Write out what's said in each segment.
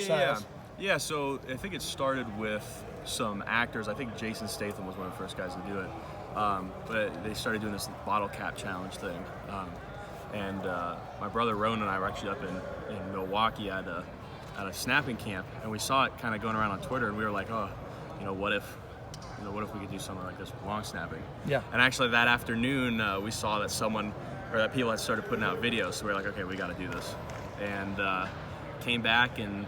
size? Yeah, so I think it started with some actors. I think Jason Statham was one of the first guys to do it. But they started doing this bottle cap challenge thing. And my brother Ronan and I were actually up in Milwaukee at a snapping camp, and we saw it kind of going around on Twitter, and we were like, oh, what if we could do something like this with long snapping? Yeah. And actually that afternoon, we saw that people had started putting out videos, so we were like, okay, we got to do this. And came back, and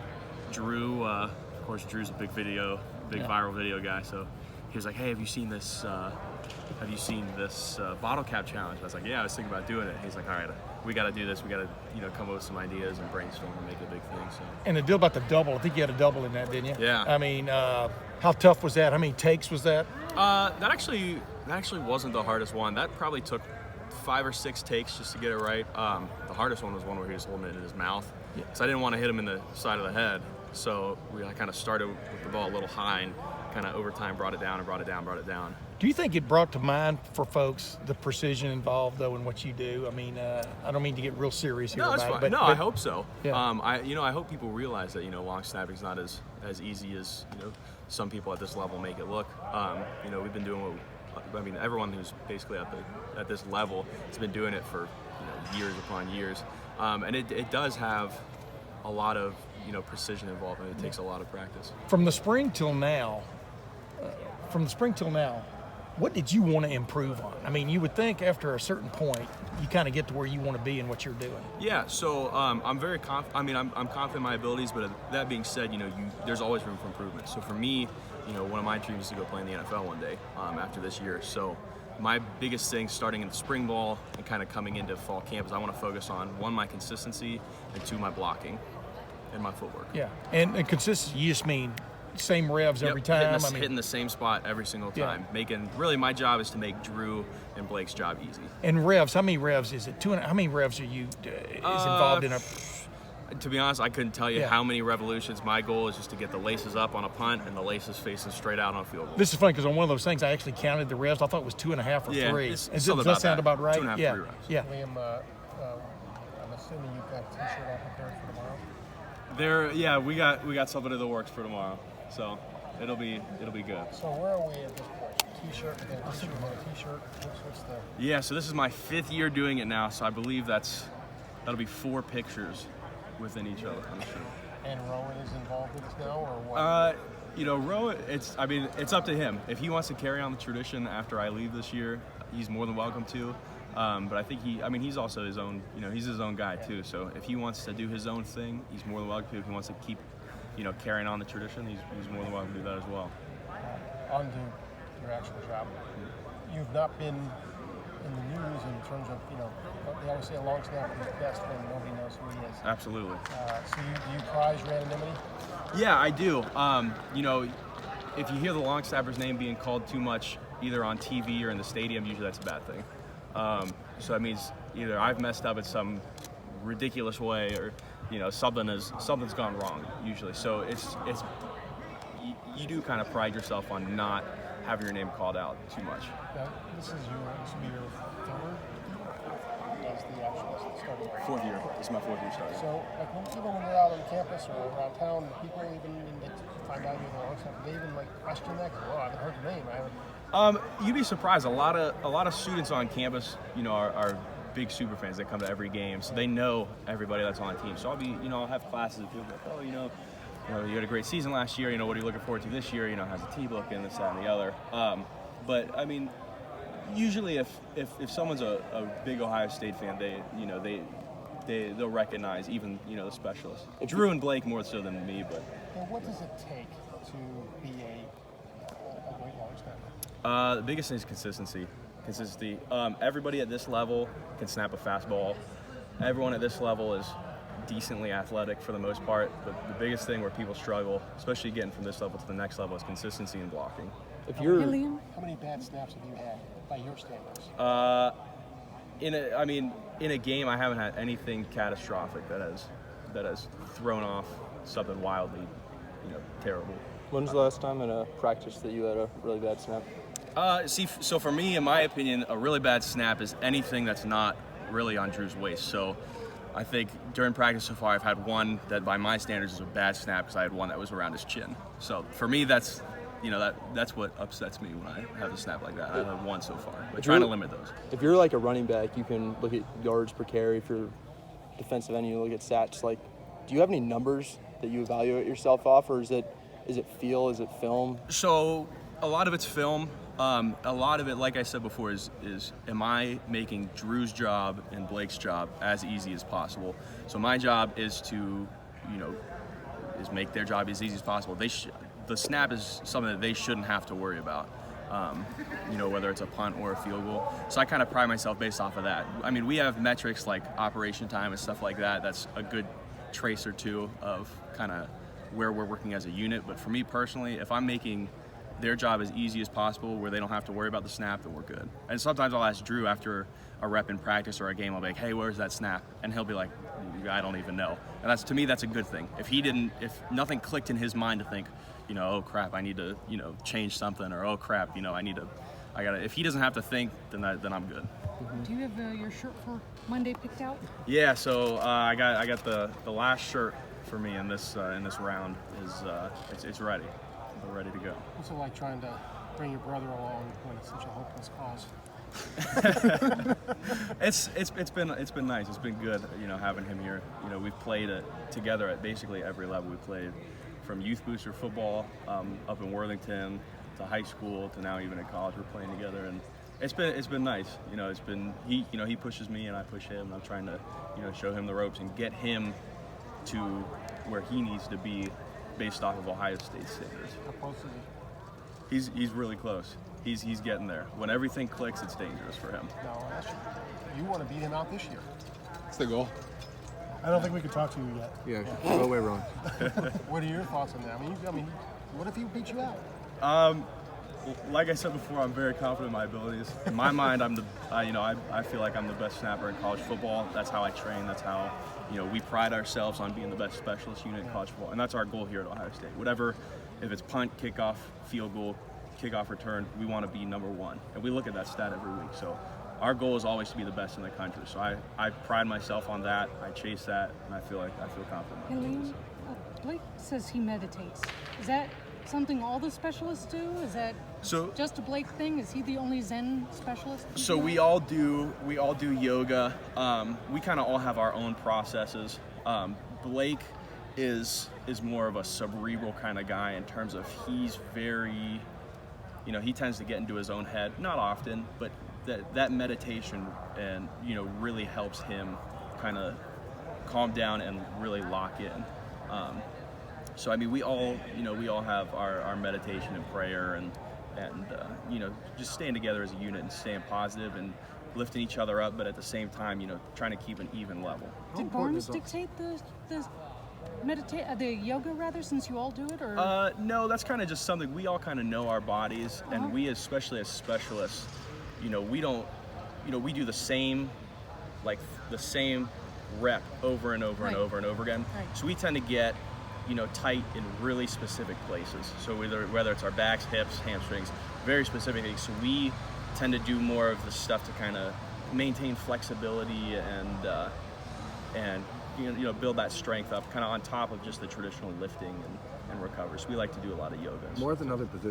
Drew, of course, Drew's a big viral video guy, so he was like, hey, have you seen this bottle cap challenge? I was like, yeah, I was thinking about doing it. He's like, all right, we got to do this. We got to come up with some ideas and brainstorm and make it a big thing. So. And the deal about the double, I think you had a double in that, didn't you? Yeah. I mean, how tough was that? How many takes was that? That actually wasn't the hardest one. That probably took 5 or 6 takes just to get it right. The hardest one was one where he was holding it in his mouth. Yeah. So I didn't want to hit him in the side of the head. So I kind of started with the ball a little high and kind of over time brought it down. Do you think it brought to mind for folks the precision involved, though, in what you do? I mean, I don't mean to get real serious here. No, that's fine. I hope so. Yeah. I hope people realize that long snapping is not as easy as some people at this level make it look. We've been doing everyone who's basically at this level has been doing it for years upon years, and it does have a lot of precision involved, and it takes a lot of practice. From the spring till now, what did you want to improve on? I mean, you would think after a certain point, you kind of get to where you want to be in what you're doing. Yeah, so I'm very confident. I'm confident in my abilities, but that being said, there's always room for improvement. So for me, one of my dreams is to go play in the NFL one day after this year. So my biggest thing starting in the spring ball and kind of coming into fall camp is I want to focus on 1, my consistency, and 2, my blocking and my footwork. Yeah, and consistency, you just mean same revs every time? Hitting the same spot every single time. Yeah. Really, my job is to make Drew and Blake's job easy. And revs, how many revs is it? How many revs are you involved in a... To be honest, I couldn't tell you how many revolutions. My goal is just to get the laces up on a punt and the laces facing straight out on a field goal. This is funny because on one of those things, I actually counted the revs. I thought it was 2.5 or 3. Does that sound about right? 2.5, 3 revs. Yeah. Liam, I'm assuming you've got a T-shirt out prepared for tomorrow. We got something in the works for tomorrow, so it'll be good. So where are we at this point? T-shirt, T-shirt. What's the? Yeah, so this is my 5th year doing it now, so I believe that'll be 4 pictures within each other. I'm sure. And Rowan is involved with this now, or what? Rowan, it's up to him. If he wants to carry on the tradition after I leave this year, he's more than welcome to. But I think he's also his own, he's his own guy too. So if he wants to do his own thing, he's more than welcome to. If he wants to keep, carrying on the tradition, he's more than welcome to do that as well. On to your actual job. You've not been in the news in terms of, they always say a long snapper is best when nobody knows who he is. Absolutely. So do you prize randomity? Yeah, I do. If you hear the long snapper's name being called too much, either on TV or in the stadium, usually that's a bad thing. So that means either I've messed up in some ridiculous way, or something's gone wrong usually. So you do kind of pride yourself on not having your name called out too much. Now, this will be your 3rd as the actual starting. 4th year. This is my 4th year starting. So, even when you're out on campus or around town, people even get to find out you're the long snapper. They even question that. I haven't heard your name. You'd be surprised. A lot of students on campus, are big super fans. They come to every game, so they know everybody that's on the team. So I'll have classes of people like, you had a great season last year. What are you looking forward to this year? How's the T-book and this, that, and the other. But usually if someone's a big Ohio State fan, they'll recognize even the specialists. Drew and Blake more so than me, but. And what does it take to be a great long snapper? The biggest thing is consistency. Everybody at this level can snap a fastball. Everyone at this level is decently athletic for the most part, but the biggest thing where people struggle, especially getting from this level to the next level, is consistency in blocking. How many bad snaps have you had by your standards? In a game, I haven't had anything catastrophic that has thrown off something wildly, terrible. When's the last time in a practice that you had a really bad snap? So for me, in my opinion, a really bad snap is anything that's not really on Drew's waist. So I think during practice so far, I've had one that by my standards is a bad snap because I had one that was around his chin. So for me, that's what upsets me when I have a snap like that. I have one so far, but trying to limit those. If you're like a running back, you can look at yards per carry. If you're defensive end, you look at stats. Like, do you have any numbers that you evaluate yourself off, or is it feel? Is it film? So a lot of it's film. A lot of it, like I said before, is am I making Drew's job and Blake's job as easy as possible? So my job is to, is make their job as easy as possible. The snap is something that they shouldn't have to worry about. Whether it's a punt or a field goal. So I kind of pride myself based off of that. I mean, we have metrics like operation time and stuff like that. That's a good trace or two of kind of where we're working as a unit. But for me personally, if I'm making their job as easy as possible where they don't have to worry about the snap, then we're good. And sometimes I'll ask Drew after a rep in practice or a game, I'll be like, hey, where's that snap? And he'll be like, I don't even know. And to me, that's a good thing. If nothing clicked in his mind to think, oh crap, I need to, change something, or oh crap, if he doesn't have to think, then I'm good. Do you have your shirt for Monday picked out? Yeah, so I got the last shirt for me in this round is it's ready. We're ready to go. What's it like trying to bring your brother along when it's such a hopeless cause? It's been nice. It's been good, having him here. We've played together at basically every level. We played from youth booster football up in Worthington to high school to now even at college. We're playing together, and it's been nice. He pushes me and I push him, and I'm trying to show him the ropes and get him to where he needs to be based off of Ohio State standards. How close is he? He's really close. He's getting there. When everything clicks, it's dangerous for him. No, you want to beat him out this year. That's the goal. I don't think we can talk to you yet. Yeah, go away, Ron. What are your thoughts on that? I mean, what if he beats you out? Like I said before, I'm very confident in my abilities. In my mind, I feel like I'm the best snapper in college football. That's how I train. That's how, we pride ourselves on being the best specialist unit in college football. And that's our goal here at Ohio State. Whatever, if it's punt, kickoff, field goal, kickoff return, we want to be number one. And we look at that stat every week. So our goal is always to be the best in the country. So I pride myself on that. I chase that, and I feel confident. And Liam, Blake says he meditates. Is that something all the specialists do? Is that just a Blake thing? Is he the only Zen specialist? So we all do yoga. We kind of all have our own processes. Blake is more of a cerebral kind of guy in terms of he's very, he tends to get into his own head. Not often, but that meditation and really helps him kind of calm down and really lock in. So I mean, we all have our meditation and prayer and just staying together as a unit and staying positive and lifting each other up, but at the same time, trying to keep an even level. Did Barnes dictate the yoga rather, since you all do it, or? No, that's kind of just something we all kind of know our bodies, and we, especially as specialists, we don't, we do the same rep over and over and over and over again. Right. So we tend to get tight in really specific places. So whether it's our backs, hips, hamstrings, very specific things. So we tend to do more of the stuff to kind of maintain flexibility and build that strength up, kind of on top of just the traditional lifting and recovery. So we like to do a lot of yoga. More than other positions.